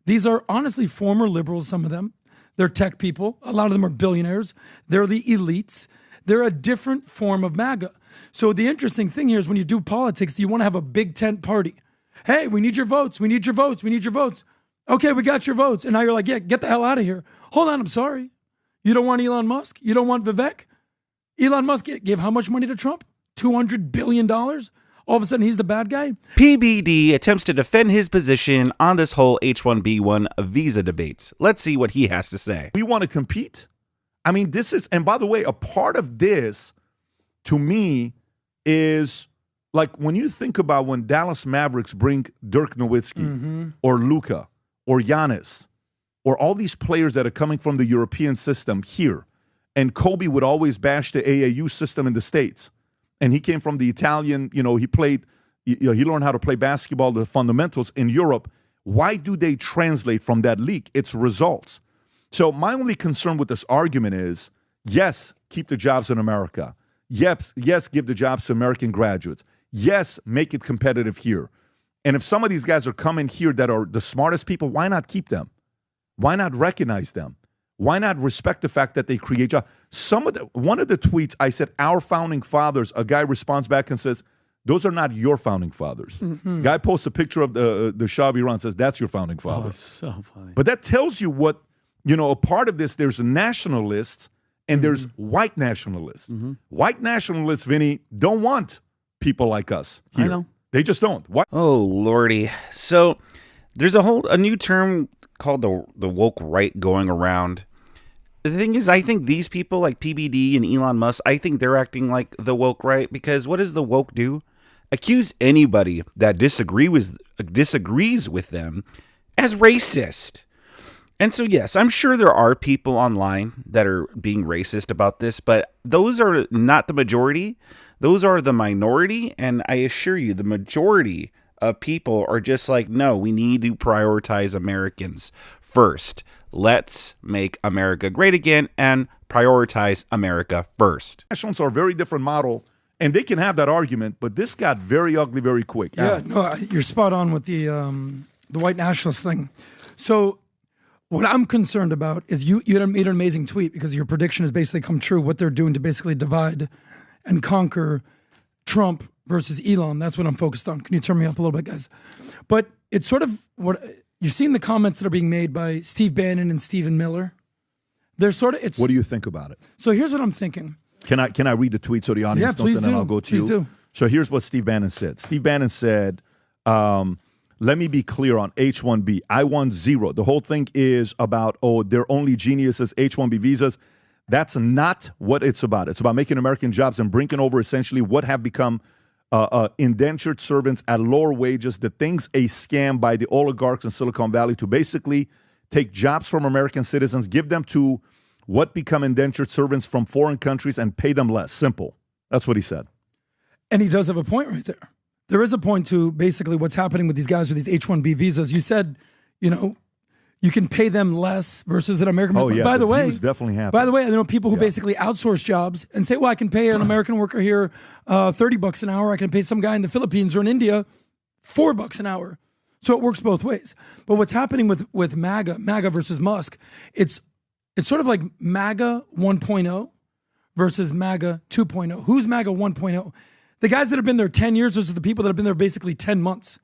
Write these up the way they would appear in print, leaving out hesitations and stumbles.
These are honestly former liberals, some of them. They're tech people. A lot of them are billionaires. They're the elites. They're a different form of MAGA. So the interesting thing here is when you do politics, do you want to have a big tent party? Hey, we need your votes. We need your votes. We need your votes. Okay, we got your votes. And now you're like, yeah, get the hell out of here. Hold on, I'm sorry. You don't want Elon Musk? You don't want Vivek? Elon Musk gave how much money to Trump? $200 billion? All of a sudden, he's the bad guy? PBD attempts to defend his position on this whole H-1B1 visa debate. Let's see what he has to say. We want to compete. I mean, this is, and by the way, a part of this, to me, is like when you think about when Dallas Mavericks bring Dirk Nowitzki or Luka or Giannis or all these players that are coming from the European system here, and Kobe would always bash the AAU system in the States. And he came from the Italian, he learned how to play basketball, the fundamentals in Europe. Why do they translate from that league? It's results. So my only concern with this argument is, yes, keep the jobs in America. Yes, give the jobs to American graduates. Yes, make it competitive here. And if some of these guys are coming here that are the smartest people, why not keep them? Why not recognize them? Why not respect the fact that they create jobs? One of the tweets, I said, our founding fathers, a guy responds back and says, those are not your founding fathers. Guy posts a picture of the Shah of Iran, says, that's your founding father. Oh, so funny. But that tells you what, a part of this, there's nationalists and there's white nationalists. White nationalists, Vinny, don't want people like us here. I know. They just don't. Why? Oh, Lordy. So there's a new term called the woke right going around. The thing is, I think these people like PBD and Elon Musk, I think they're acting like the woke right, because what does the woke do? Accuse anybody that disagrees with them as racist. And so, yes, I'm sure there are people online that are being racist about this, but those are not the majority. Those are the minority. And I assure you, the majority of people are just like, no, we need to prioritize Americans first. Let's make America great again and prioritize America first. Nationalists are a very different model, and they can have that argument, but this got very ugly very quick. Yeah, no, you're spot on with the white nationalist thing. So what I'm concerned about is you made an amazing tweet because your prediction has basically come true. What they're doing to basically divide and conquer Trump versus Elon. That's what I'm focused on. Can you turn me up a little bit, guys? But it's sort of what you've seen the comments that are being made by Steve Bannon and Stephen Miller. They're sort of. What do you think about it? So here's what I'm thinking. Can I read the tweet so the audience knows, and then I'll go to you? Please do. So here's what Steve Bannon said. Steve Bannon said, let me be clear on H-1B. I want zero. The whole thing is about, they're only geniuses, H-1B visas. That's not what it's about. It's about making American jobs and bringing over essentially what have become indentured servants at lower wages. The thing's a scam by the oligarchs in Silicon Valley to basically take jobs from American citizens, give them to what become indentured servants from foreign countries and pay them less. Simple. That's what he said. And he does have a point right there. There is a point to basically what's happening with these guys with these H-1B visas. You said, you can pay them less versus an American. Oh, yeah. By the way, views definitely happen. By the way, I know people who basically outsource jobs and say, well, I can pay an American worker here $30 an hour. I can pay some guy in the Philippines or in India $4 an hour. So it works both ways. But what's happening with MAGA versus Musk, it's sort of like MAGA 1.0 versus MAGA 2.0. Who's MAGA 1.0? The guys that have been there 10 years versus the people that have been there basically 10 months.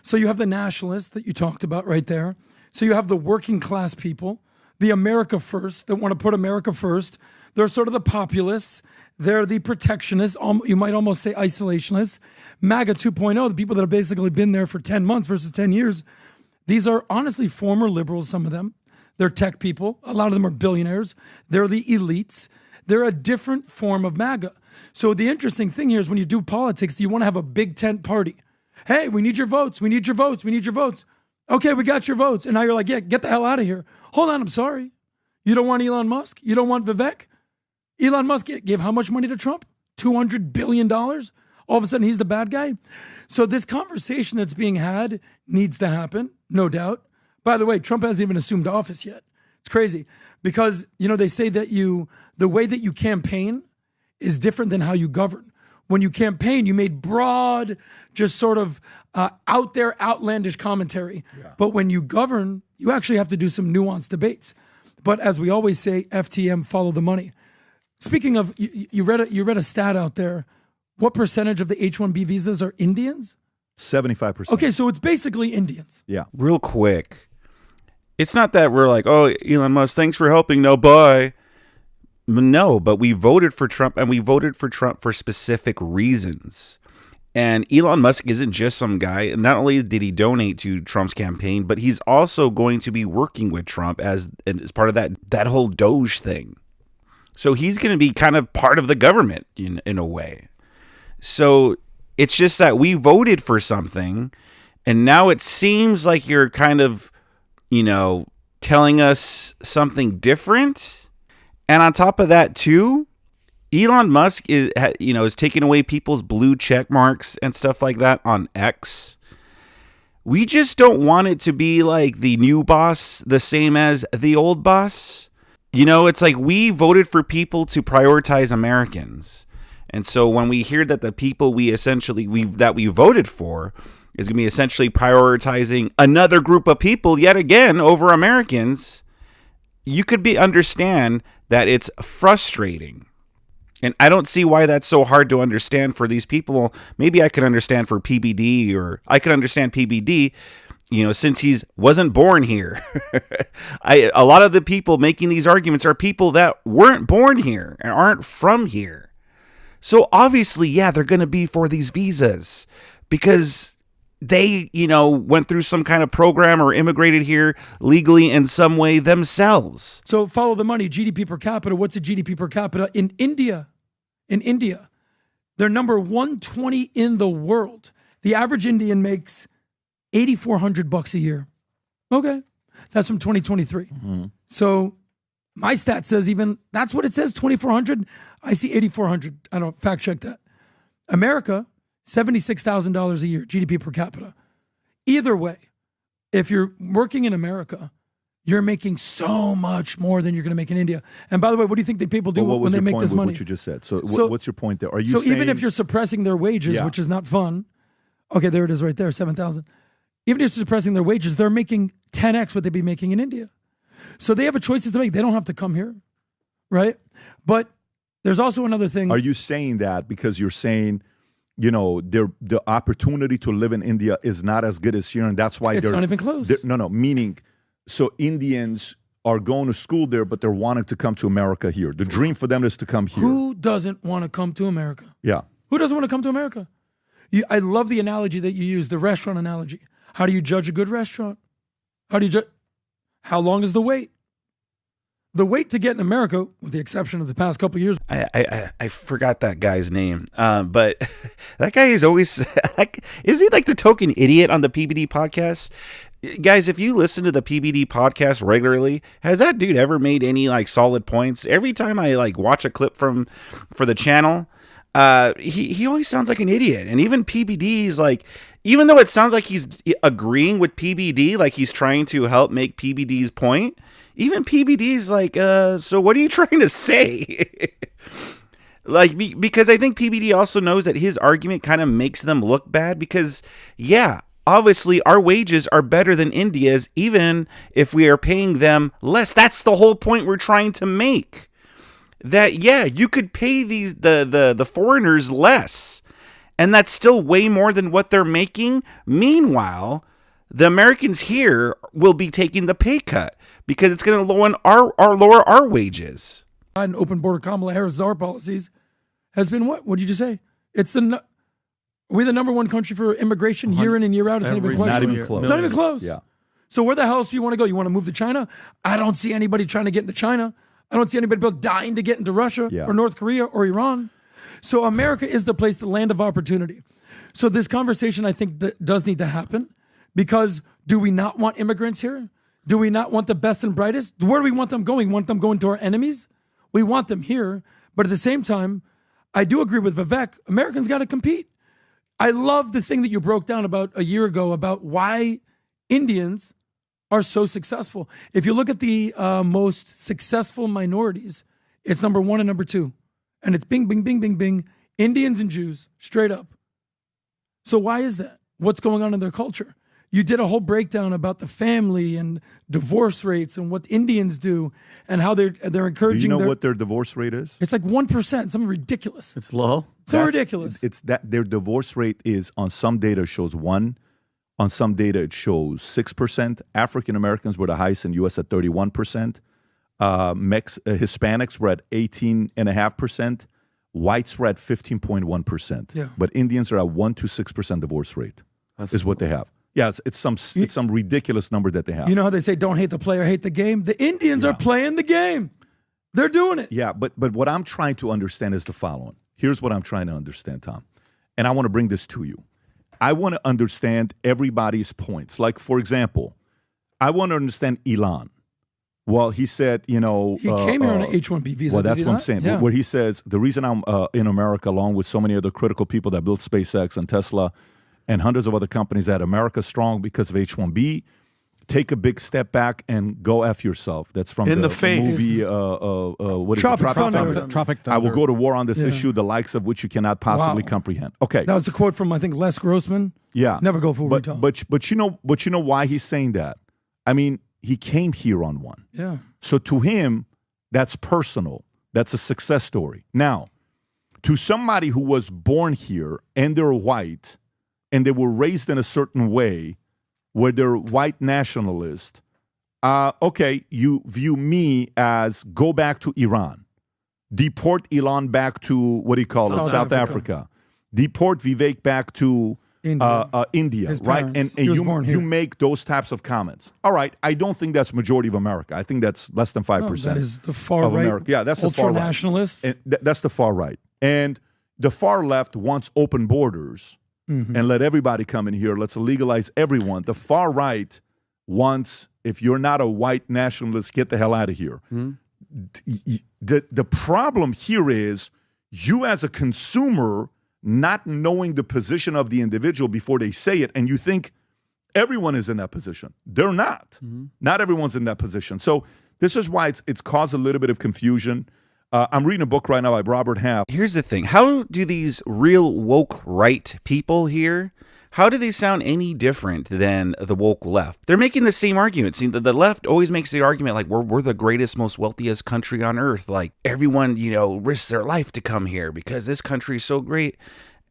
So you have the nationalists that you talked about right there. So you have the working class people, the America first, that want to put America first. They're sort of the populists. They're the protectionists. You might almost say isolationists. MAGA 2.0, the people that have basically been there for 10 months versus 10 years. These are honestly former liberals, some of them. They're tech people. A lot of them are billionaires. They're the elites. They're a different form of MAGA. So the interesting thing here is when you do politics, do you want to have a big tent party? Hey, we need your votes. We need your votes. We need your votes. Okay, we got your votes. And now you're like, yeah, get the hell out of here. Hold on, I'm sorry. You don't want Elon Musk? You don't want Vivek? Elon Musk gave how much money to Trump? $200 billion? All of a sudden, he's the bad guy? So this conversation that's being had needs to happen, no doubt. By the way, Trump hasn't even assumed office yet. It's crazy because, they say that the way that you campaign is different than how you govern. When you campaign, you made broad, just sort of out there, outlandish commentary. But when you govern, you actually have to do some nuanced debates. But as we always say, FTM, follow the money. Speaking of, you read a stat out there. What percentage of the H-1B visas are Indians? 75%. Okay, so it's basically Indians. Yeah. Real quick, it's not that we're like, oh, Elon Musk, thanks for helping, no, bye. No, but we voted for Trump, and we voted for Trump for specific reasons. And Elon Musk isn't just some guy. And not only did he donate to Trump's campaign, but he's also going to be working with Trump as part of that whole Doge thing. So he's going to be kind of part of the government in a way. So it's just that we voted for something, and now it seems like you're kind of, telling us something different. And on top of that, too, Elon Musk is taking away people's blue check marks and stuff like that on X. We just don't want it to be like the new boss, the same as the old boss. It's like we voted for people to prioritize Americans. And so when we hear that the people we voted for is going to be essentially prioritizing another group of people yet again over Americans, you could understand that it's frustrating. And I don't see why that's so hard to understand for these people. Maybe I could understand for PBD, or I could understand PBD, since he wasn't born here. A lot of the people making these arguments are people that weren't born here and aren't from here. So obviously, yeah, they're going to be for these visas because they, went through some kind of program or immigrated here legally in some way themselves. So follow the money. GDP per capita. What's the GDP per capita in India? In India, they're number 120 in the world. The average Indian makes $8,400 a year. Okay, that's from 2023. Mm-hmm. So my stat says that's what it says, 2,400. I see 8,400. I don't fact check that. America, $76,000 a year, GDP per capita. Either way, if you're working in America, you're making so much more than you're going to make in India. And by the way, what do you think the people do when they make this money? What you just said. So what's your point there? Are you saying, even if you're suppressing their wages, which is not fun. Okay, there it is right there, 7,000. Even if you're suppressing their wages, they're making 10x what they'd be making in India. So they have a choices to make. They don't have to come here, right? But there's also another thing. Are you saying that because you're saying, the opportunity to live in India is not as good as here, and that's why it's not even close? No, meaning, so Indians are going to school there, but they're wanting to come to America here. The dream for them is to come here. Who doesn't want to come to America? Yeah. Who doesn't want to come to America? I love the analogy that you use, the restaurant analogy. How do you judge a good restaurant? How long is the wait? The wait to get in America, with the exception of the past couple of years. I forgot that guy's name, but that guy is always is he like the token idiot on the PBD podcast? Guys, if you listen to the PBD podcast regularly, has that dude ever made any like solid points? Every time I like watch a clip for the channel, he always sounds like an idiot. And even PBD is like, even though it sounds like he's agreeing with PBD, like he's trying to help make PBD's point, even PBD is like, so what are you trying to say? Like, because I think PBD also knows that his argument kind of makes them look bad because, yeah, obviously our wages are better than India's, even if we are paying them less. That's the whole point we're trying to make. That, yeah, you could pay the foreigners less, and that's still way more than what they're making. Meanwhile, the Americans here will be taking the pay cut because it's going to lower our wages. And open border Kamala Harris czar policies has been what? What did you just say? Are we the number one country for immigration year in and year out? It's not even close. Not even close. It's not even close. Yeah. So where the hell else do you want to go? You want to move to China? I don't see anybody trying to get into China. I don't see anybody dying to get into Russia or North Korea or Iran. So America is the place, the land of opportunity. So this conversation, I think, does need to happen because do we not want immigrants here? Do we not want the best and brightest? Where do we want them going? Want them going to our enemies? We want them here. But at the same time, I do agree with Vivek. Americans got to compete. I love the thing that you broke down about a year ago about why Indians are so successful. If you look at the most successful minorities, it's number 1 and number 2. And it's bing, bing, bing, bing, bing, Indians and Jews, straight up. So why is that? what's going on in their culture. You did a whole breakdown about the family and divorce rates and what Indians do and how they're encouraging. Do you know what their divorce rate is? It's like 1%, something ridiculous. It's low. So ridiculous. It's that their divorce rate is, on some data shows 1, on some data it shows 6%. African Americans were the highest in the U.S. at 31%. Hispanics were at 18.5%. Whites were at 15.1%. Yeah. But Indians are at 1 to 6% divorce rate. Is what they have. Yeah, it's some ridiculous number that they have. You know how they say don't hate the player, hate the game? The Indians are playing the game. They're doing it. Yeah, but what I'm trying to understand is the following. Here's what I'm trying to understand, Tom. And I want to bring this to you. I want to understand everybody's points. Like, for example, I want to understand Elon. Well, he said, he came here on an H-1B visa. Well, that's what I'm saying. Yeah. Where he says, the reason I'm in America, along with so many other critical people that built SpaceX and Tesla and hundreds of other companies, that America's strong because of H-1B. Take a big step back and go F yourself. That's from the face. movie, what is Tropic it? Thunder. Tropic Thunder. I will go to war on this issue, the likes of which you cannot possibly comprehend. Okay. That was a quote from, I think, Les Grossman. Yeah. Never go full but, retard. but you know why he's saying that? I mean, he came here on one. Yeah. So to him, that's personal. That's a success story. Now, to somebody who was born here and they're white and they were raised in a certain way where they're white nationalist, okay, you view me as go back to Iran. Deport Elon back to, what do you call it, South Africa. Deport Vivek back to India, His right? parents. And He was born here. you make those types of comments. All right, I don't think that's majority of America. I think that's less than 5%. That is the far of right. America. Yeah, that's the far right. Ultra-nationalists. And that's the far right. And the far left wants open borders and let everybody come in here. Let's legalize everyone. The far right wants, if you're not a white nationalist, get the hell out of here. The problem here is you as a consumer not knowing the position of the individual before they say it, and you think everyone is in that position. They're not. Not everyone's in that position. So this is why it's caused a little bit of confusion. I'm reading a book right now by Robert Half. Here's the thing. How do these real woke right people here, how do they sound any different than the woke left? They're making the same argument. See, the left always makes the argument like we're the greatest, most wealthiest country on earth. Like everyone, risks their life to come here because this country is so great.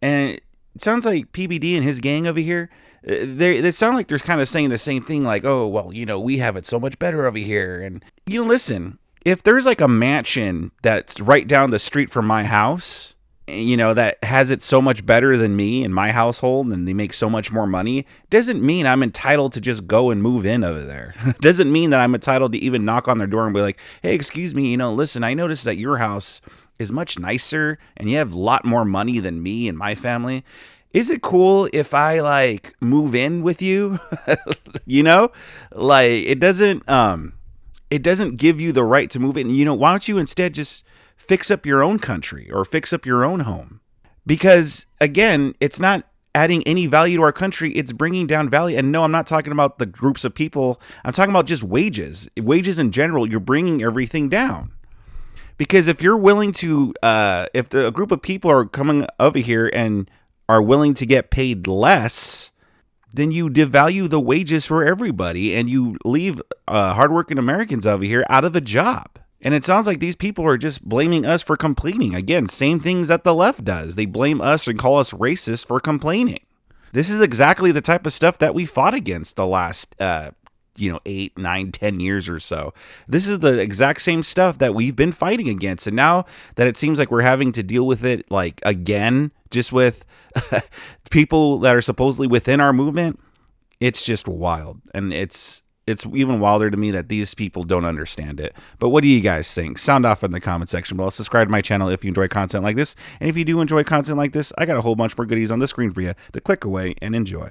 And it sounds like PBD and his gang over here, they sound like they're kind of saying the same thing. Like, oh, well, we have it so much better over here. And listen, if there's like a mansion that's right down the street from my house, that has it so much better than me and my household and they make so much more money, doesn't mean I'm entitled to just go and move in over there. Doesn't mean that I'm entitled to even knock on their door and be like, hey, excuse me, listen, I noticed that your house is much nicer and you have a lot more money than me and my family. Is it cool if I like move in with you? Like it doesn't give you the right to move in. Why don't you instead just fix up your own country or fix up your own home? Because again, it's not adding any value to our country. It's bringing down value. And no, I'm not talking about the groups of people. I'm talking about just wages in general. You're bringing everything down. Because if you're willing to, if a group of people are coming over here and are willing to get paid less, then you devalue the wages for everybody and you leave hardworking Americans over here out of a job. And it sounds like these people are just blaming us for complaining. Again, same things that the left does. They blame us and call us racist for complaining. This is exactly the type of stuff that we fought against the last 8, 9, 10 years or so. This is the exact same stuff that we've been fighting against. And now that it seems like we're having to deal with it like again, just with people that are supposedly within our movement, it's just wild. And it's even wilder to me that these people don't understand it. But what do you guys think? Sound off in the comment section below. Subscribe to my channel if you enjoy content like this. And if you do enjoy content like this, I got a whole bunch more goodies on the screen for you to click away and enjoy.